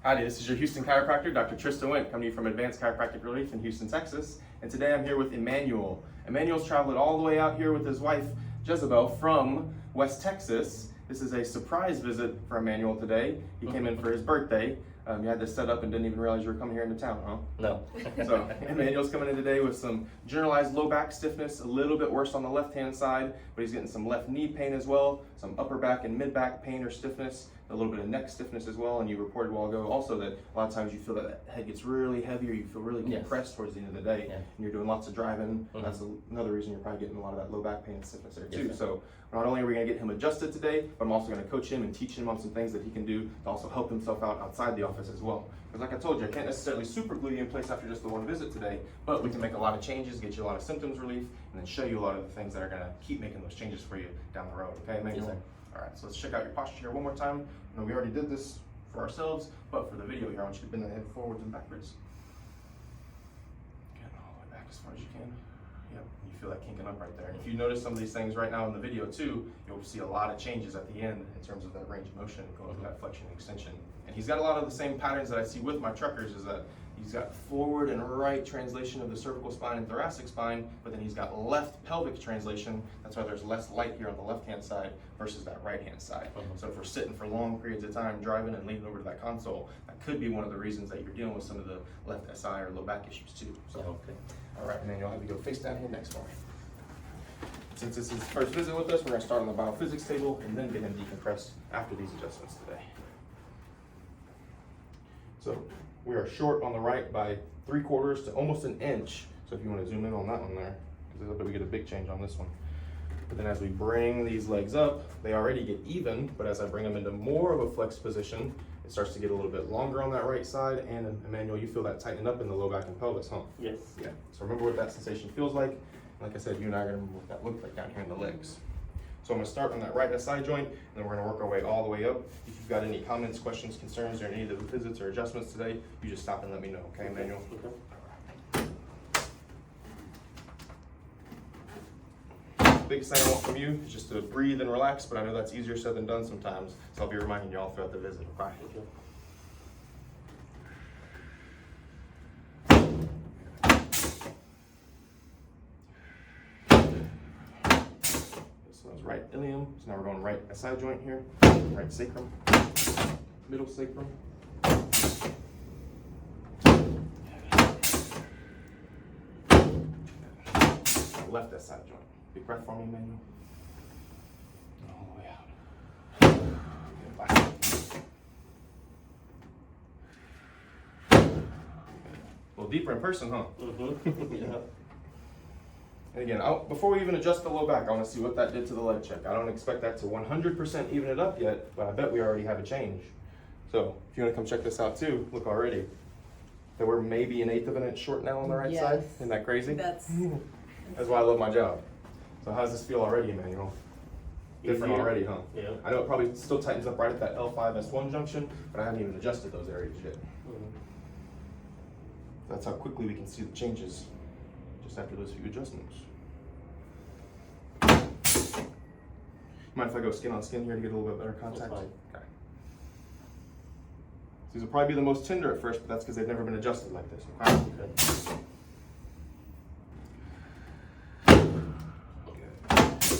Howdy, this is your Houston chiropractor, Dr. Trista Went, coming to you from Advanced Chiropractic Relief in Houston, Texas. And today I'm here with Emmanuel. Emmanuel's traveled all the way out here with his wife, Jezebel, from West Texas. This is a surprise visit for Emmanuel today. He came in for his birthday. You had this set up and didn't even realize you were coming here into town, huh? No. So Emmanuel's coming in today with some generalized low back stiffness, a little bit worse on the left-hand side, but he's getting some left knee pain as well, some upper back and mid-back pain or stiffness, a little bit of neck stiffness as well. And you reported a while ago also that a lot of times you feel that head gets really heavy or you feel really compressed towards the end of the day, and you're doing lots of driving. That's another reason you're probably getting a lot of that low back pain and stiffness there too. So not only are we going to get him adjusted today, but I'm also going to coach him and teach him on some things that he can do to also help himself out outside the office as well. Because like I told you, I can't necessarily super glue you in place after just the one visit today, but we can make a lot of changes, get you a lot of symptoms relief, and then show you a lot of the things that are going to keep making those changes for you down the road. Okay, Emmanuel? Yes, sir. All right, so let's check out your posture here one more time. I know we already did this for ourselves, but for the video here, I want you to bend the head forwards and backwards. Get all the way back as far as you can. Yep, you feel that kinking up right there. And if you notice some of these things right now in the video too, you'll see a lot of changes at the end in terms of that range of motion, going through that flexion and extension. And he's got a lot of the same patterns that I see with my truckers, is that he's got forward and right translation of the cervical spine and thoracic spine, but then he's got left pelvic translation. That's why there's less light here on the left-hand side versus that right-hand side. So if we're sitting for long periods of time, driving and leaning over to that console, that could be one of the reasons that you're dealing with some of the left SI or low back issues too. So, all right, and then you'll have to go face down here next for me. Since this is his first visit with us, we're gonna start on the BioPhysics table and then get him decompressed after these adjustments today. So we are short on the right by 3/4 to almost an inch. So if you want to zoom in on that one there, because I bet we get a big change on this one. But then as we bring these legs up, they already get even, but as I bring them into more of a flexed position, it starts to get a little bit longer on that right side. And Emmanuel, you feel that tightening up in the low back and pelvis, huh? Yes. Yeah. So remember what that sensation feels like. Like I said, you and I are going to remember what that looks like down here in the legs. So I'm going to start on that right SI joint, and then we're going to work our way all the way up. If you've got any comments, questions, concerns, or any of the visits or adjustments today, you just stop and let me know, okay, Emmanuel? Okay. Biggest thing I want from you is just to breathe and relax, but I know that's easier said than done sometimes, so I'll be reminding you all throughout the visit, okay? Right ilium, so now we're going right SI joint here, right sacrum, middle sacrum. Left SI joint. Big breath for me, Emmanuel. All the way out. A little deeper in person, huh? Yeah. And again, before we even adjust the low back, I want to see what that did to the leg check. I don't expect that to 100% even it up yet, but I bet we already have a change. So if you want to come check this out too, look already. That we're maybe 1/8 of an inch short now on the right side. Isn't that crazy? That's why I love my job. So how does this feel already, Emmanuel? Different already, huh? Yeah. I know it probably still tightens up right at that L5-S1 junction, but I haven't even adjusted those areas yet. That's how quickly we can see the changes just after those few adjustments. Mind if I go skin on skin here to get a little bit better contact? Okay. These will probably be the most tender at first, but that's because they've never been adjusted like this. Okay. Good.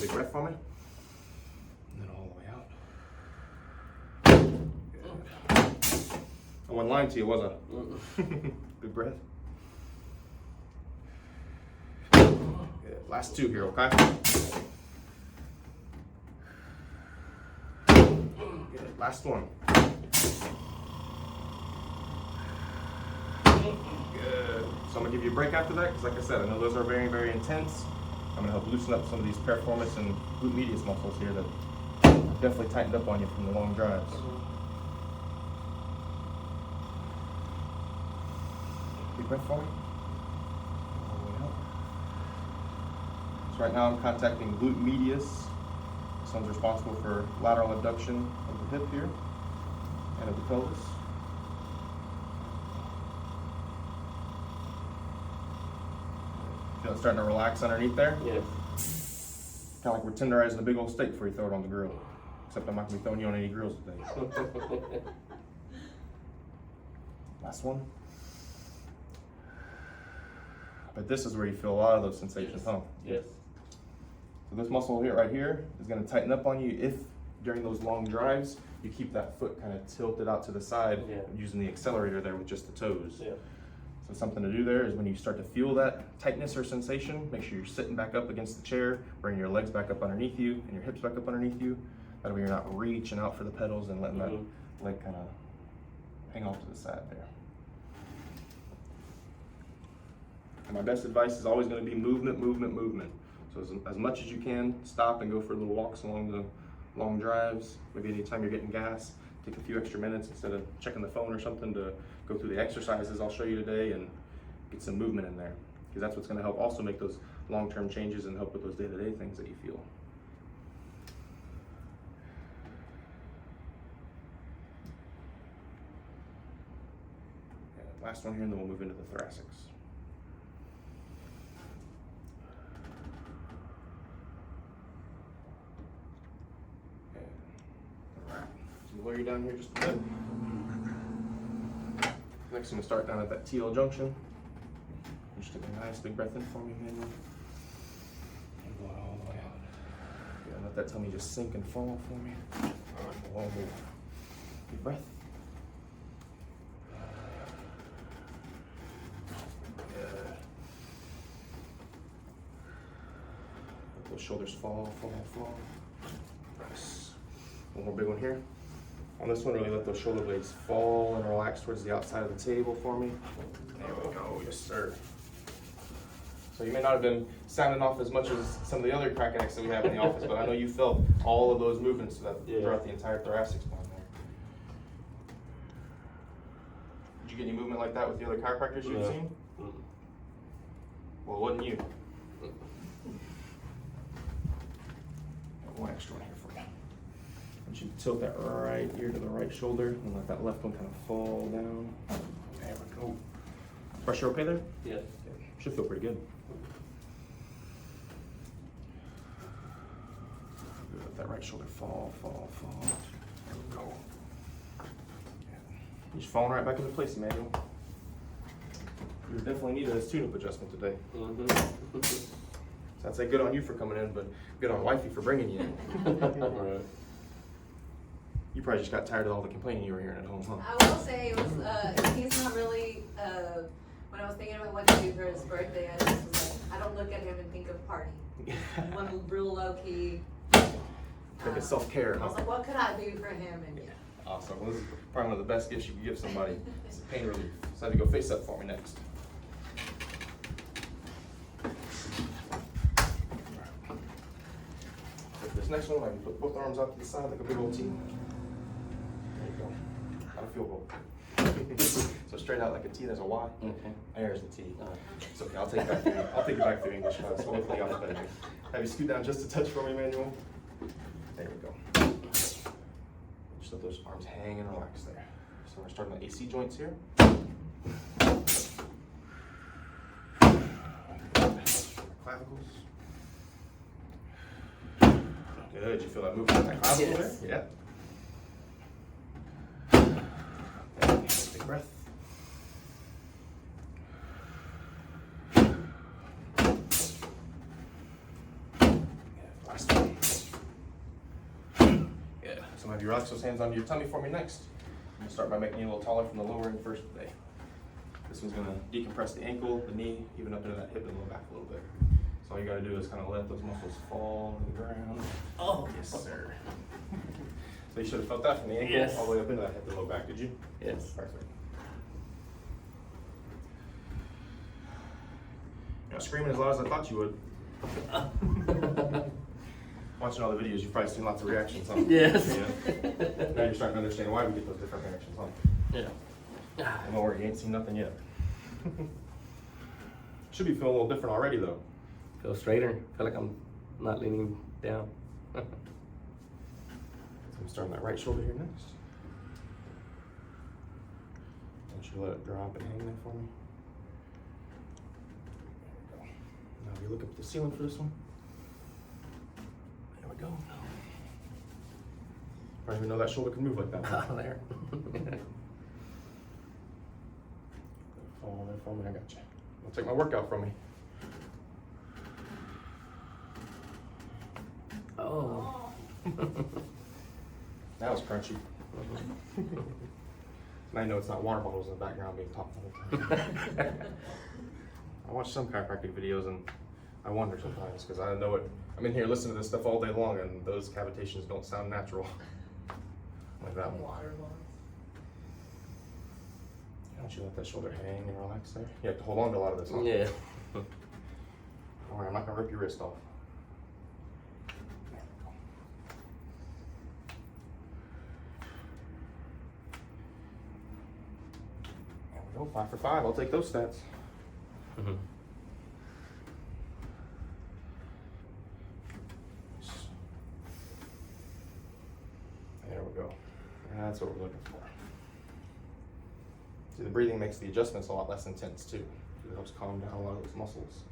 Big breath for me. And then all the way out. Good. I wasn't lying to you, was I? Good breath. Good. Last two here, okay? Good. Last one. Good. So I'm gonna give you a break after that, because like I said, I know those are very, very intense. I'm gonna help loosen up some of these piriformis and glute medius muscles here that definitely tightened up on you from the long drives. Deep breath for me. All the way out. So right now I'm contacting glute medius. This one's responsible for lateral abduction of the hip here and of the pelvis. Feel it starting to relax underneath there? Yes. Kind of like we're tenderizing a big old steak before you throw it on the grill. Except I'm not going to be throwing you on any grills today. Last one. But this is where you feel a lot of those sensations, huh? Yes. So this muscle here, right here, is going to tighten up on you if during those long drives you keep that foot kind of tilted out to the side, using the accelerator there with just the toes. Yeah. So something to do there is when you start to feel that tightness or sensation, make sure you're sitting back up against the chair, bring your legs back up underneath you and your hips back up underneath you. That way you're not reaching out for the pedals and letting that leg kind of hang off to the side there. And my best advice is always going to be movement, movement, movement. So as much as you can, stop and go for little walks along the long drives. Maybe anytime you're getting gas, take a few extra minutes instead of checking the phone or something to go through the exercises I'll show you today and get some movement in there. Because that's what's going to help also make those long-term changes and help with those day-to-day things that you feel. And last one here, and then we'll move into the thoracics. Lower you down here just a bit. Next, I'm going to start down at that TL junction. Just take a nice big breath in for me, Manuel. And blow it all the way out. Yeah, let that tummy just sink and fall for me. One more. Deep breath. Good. Let those shoulders fall, fall, fall. Nice. One more big one here. On this one, really let those shoulder blades fall and relax towards the outside of the table for me. There we go, yes sir. So you may not have been sounding off as much as some of the other crack addicts that we have in the office, but I know you felt all of those movements throughout the entire thoracic spine there. Did you get any movement like that with the other chiropractors you've seen? Well, it wasn't you. Got one extra one here for you. You tilt that right ear to the right shoulder and let that left one kind of fall down. There we go. Pressure okay there? Yeah. Should feel pretty good. Let that right shoulder fall, fall, fall. There we go. You're just falling right back into place, Emmanuel. You definitely need a tune-up adjustment today. So I'd say good on you for coming in, but good on wifey for bringing you in. Right. You probably just got tired of all the complaining you were hearing at home, huh? I will say it was, he's not really, when I was thinking about what to do for his birthday, I just was like, I don't look at him and think of party. One real low key. Like a self-care, I was like, what could I do for him? And yeah. Awesome. Well, this is probably one of the best gifts you can give somebody. It's pain relief. So have you go face up for me next. For this next one, I can put both arms out to the side like a big old T. There you go. How to feel both. So straight out like a T, there's a Y. There's the T. It's okay, I'll take it back through. I'll take it back through English class. So hopefully I'll better. Have you scoot down just a touch for me, Manuel? There we go. Just let those arms hang and relax there. So we're starting the AC joints here. Clavicles. Good. You feel that movement in that clavicle there? Yeah. Big breath. Last one. Yeah. Some of you relax those hands onto your tummy for me next. I'm gonna start by making you a little taller from the lower end first today. This one's gonna decompress the ankle, the knee, even up into that hip and low back a little bit. So all you gotta do is kind of let those muscles fall to the ground. Oh, yes, sir. So you should have felt that from the ankle all the way up into that hip and low back, did you? Yes. Perfect. You're not screaming as loud as I thought you would. Watching all the videos, you've probably seen lots of reactions, huh? Yes. Yeah. Now you're starting to understand why we get those different reactions, huh? Yeah. Don't worry, you ain't seen nothing yet. Should be feeling a little different already, though. Feel straighter. Feel like I'm not leaning down. So I'm starting that right shoulder here next. I want you to let it drop and hang there for me. There we go. Now you look up at the ceiling for this one. There we go. I didn't even know that shoulder could move like that. Oh, there. Fall there for me, I got you. Don't take my workout from me. Oh. That was crunchy. I know it's not water bottles in the background being popped the whole time. I watch some chiropractic videos and I wonder sometimes because I know it. I'm in here listening to this stuff all day long and those cavitations don't sound natural. Like that one. Water balls. Don't you let that shoulder hang and relax there? You have to hold on to a lot of this, huh? Yeah. Don't worry, I'm not gonna rip your wrist off. There we go, 5 for 5. I'll take those stats. Mhm. There we go. That's what we're looking for. See, the breathing makes the adjustments a lot less intense too. It helps calm down a lot of those muscles.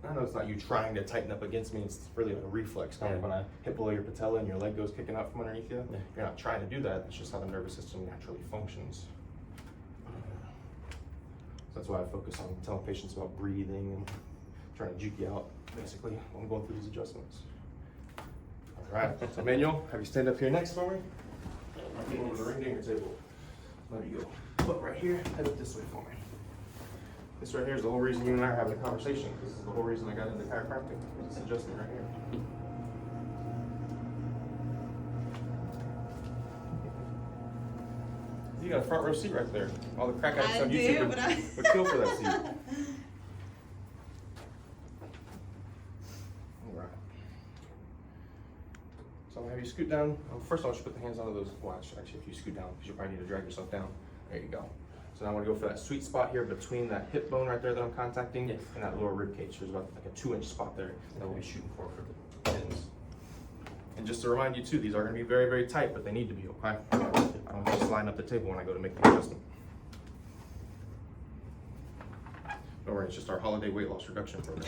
I know it's not you trying to tighten up against me, it's really like a reflex, kind of when I hit below your patella and your leg goes kicking out from underneath you. Yeah. You're not trying to do that, it's just how the nervous system naturally functions. So that's why I focus on telling patients about breathing and trying to juke you out, basically, when I'm going through these adjustments. All right, so Manuel, have you stand up here next for me? I'll come over to the ring dinger table. There you go. Foot right here, head up this way for me. This right here is the whole reason you and I are having a conversation. This is the whole reason I got into chiropractic. This adjustment right here. You got a front row seat right there. All the crack addicts on YouTube would kill for that seat. All right. So I'm gonna have you scoot down. First, I want you to put the hands onto those. Well, actually, if you scoot down, because you'll probably need to drag yourself down. There you go. So now I want to go for that sweet spot here between that hip bone right there that I'm contacting Yes. and that lower rib cage. There's about like a 2-inch spot there that we'll be shooting for the pins. And just to remind you too, these are going to be very, very tight, but they need to be, okay? I don't just line up the table when I go to make the adjustment. Don't worry, it's just our holiday weight loss reduction program.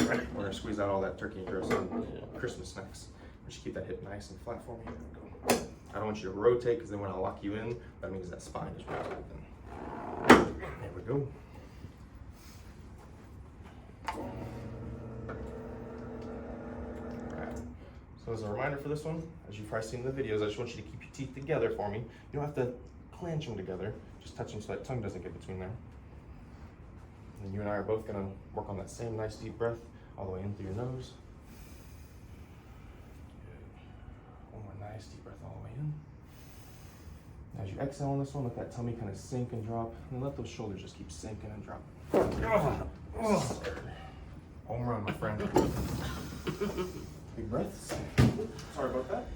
We're going to squeeze out all that turkey and dressing Christmas snacks. Just keep that hip nice and flat for me. There we go. I don't want you to rotate because then when I lock you in, that means that spine is rotated. There we go. Alright. So as a reminder for this one, as you've probably seen in the videos, I just want you to keep your teeth together for me. You don't have to clench them together. Just touch them so that tongue doesn't get between there. And you and I are both going to work on that same nice deep breath all the way in through your nose. Good. One more nice deep breath all the way in. As you exhale on this one, let that tummy kind of sink and drop, and let those shoulders just keep sinking and dropping. Home run, my friend. Big breaths. Sorry about that.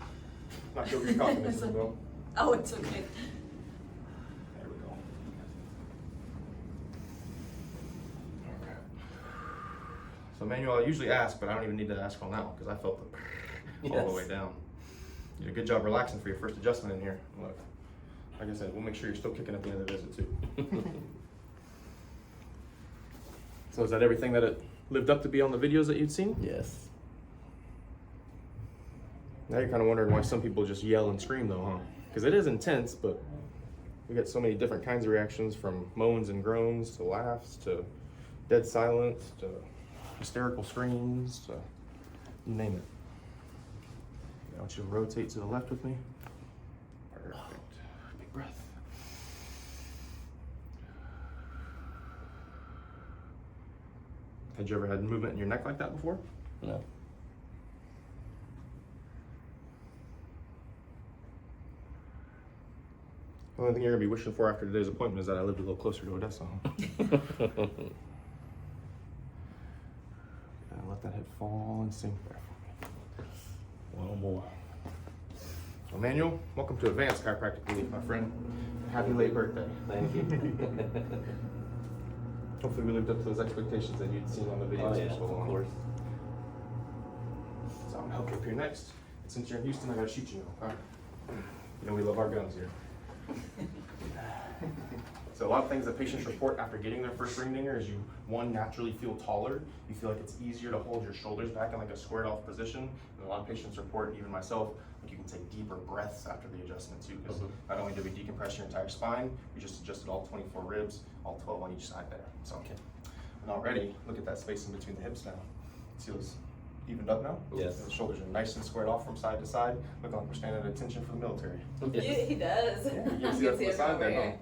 Knocked over your coffee, Mrs. Bill. Oh, it's okay. There we go. Alright. So Manuel, I usually ask, but I don't even need to ask on that one because I felt it all the way down. You did a good job relaxing for your first adjustment in here. Look. Like I said, we'll make sure you're still kicking at the end of the visit too. So is that everything that it lived up to be on the videos that you'd seen? Yes. Now you're kind of wondering why some people just yell and scream though, huh? Because it is intense, but we get so many different kinds of reactions, from moans and groans to laughs to dead silence to hysterical screams to you name it. I want you to rotate to the left with me. Perfect. Big breath. Had you ever had movement in your neck like that before? No. The only thing you're gonna be wishing for after today's appointment is that I lived a little closer to Odessa. Huh? Let that head fall and sink there for me. One more. Well, Manuel, welcome to Advanced Chiropractic Relief, my friend. Happy late birthday. Thank you. Hopefully we lived up to those expectations that you'd seen on the videos for so long. Of course. So I'm gonna help you up here next. And since you're in Houston, I gotta shoot you now. All right. You know we love our guns here. So a lot of things that patients report after getting their first ring dinger is you, one, naturally feel taller. You feel like it's easier to hold your shoulders back in like a squared off position. And a lot of patients report, even myself, like you can take deeper breaths after the adjustment too, because not only did we decompress your entire spine, we just adjusted all 24 ribs, all 12 on each side there. So, and already, look at that space in between the hips now. See those evened up now? Yes. The shoulders are nice and squared off from side to side. Look like we're standing at attention for the military. He does. Yeah, you I can see that from the it side from there, here.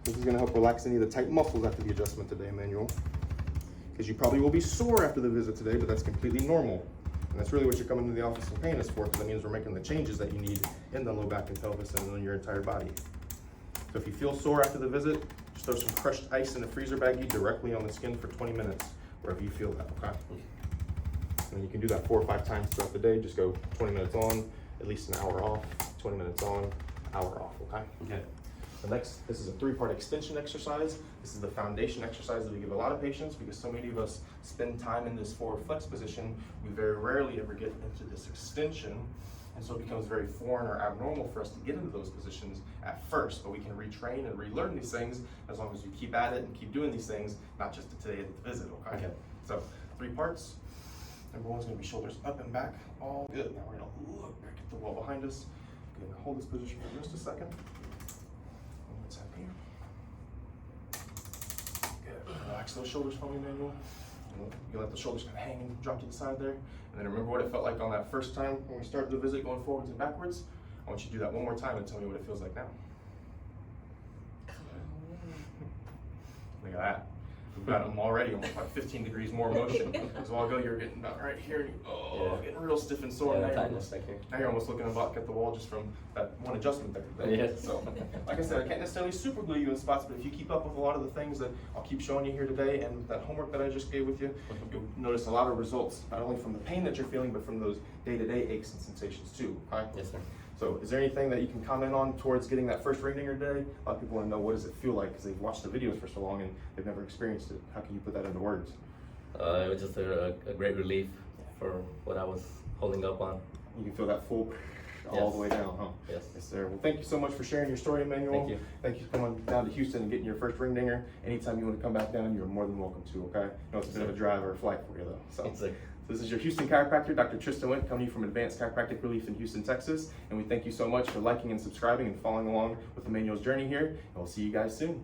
This is going to help relax any of the tight muscles after the adjustment today, Emmanuel. Because you probably will be sore after the visit today, but that's completely normal. And that's really what you're coming to the office in pain is for, because that means we're making the changes that you need in the low back and pelvis and in your entire body. So if you feel sore after the visit, just throw some crushed ice in a freezer baggie directly on the skin for 20 minutes, wherever you feel that, okay? And you can do that 4 or 5 times throughout the day. Just go 20 minutes on, at least an hour off, 20 minutes on, hour off, okay? Okay. The next, this is a 3-part extension exercise. This is the foundation exercise that we give a lot of patients because so many of us spend time in this forward flex position. We very rarely ever get into this extension. And so it becomes very foreign or abnormal for us to get into those positions at first, but we can retrain and relearn these things as long as we keep at it and keep doing these things, not just today at the visit, okay? So 3 parts. Number 1 is gonna be shoulders up and back, all good. Now we're gonna look back at the wall behind us. Good, now hold this position for just a second. What's happening? Good, relax those shoulders for me, Manuel. You let the shoulders kind of hang and drop to the side there. And then remember what it felt like on that first time when we started the visit going forwards and backwards. I want you to do that one more time and tell me what it feels like now. Look at that. We've got them already almost like 15 degrees more motion. As a while ago, you're getting about right here, and getting real stiff and sore. Yeah, now, you're tightness, almost, thank you. now you're almost looking about at the wall just from that one adjustment there. Yes. So, like I said, I can't necessarily super glue you in spots, but if you keep up with a lot of the things that I'll keep showing you here today and that homework that I just gave with you, you'll notice a lot of results, not only from the pain that you're feeling, but from those day-to-day aches and sensations too, okay? Yes, sir. So is there anything that you can comment on towards getting that first ring dinger today? A lot of people want to know, what does it feel like, because they've watched the videos for so long and they've never experienced it. How can you put that into words? It was just a great relief for what I was holding up on. You can feel that full all the way down, huh? Yes. Yes, sir. Well, thank you so much for sharing your story, Emmanuel. Thank you. Thank you for coming down to Houston and getting your first ring dinger. Anytime you want to come back down, you're more than welcome to, okay? I know it's a bit of a drive or a flight for you, though. So. Yes, sir. This is your Houston chiropractor, Dr. Tristan Went, coming to you from Advanced Chiropractic Relief in Houston, Texas. And we thank you so much for liking and subscribing and following along with Emmanuel's journey here. And we'll see you guys soon.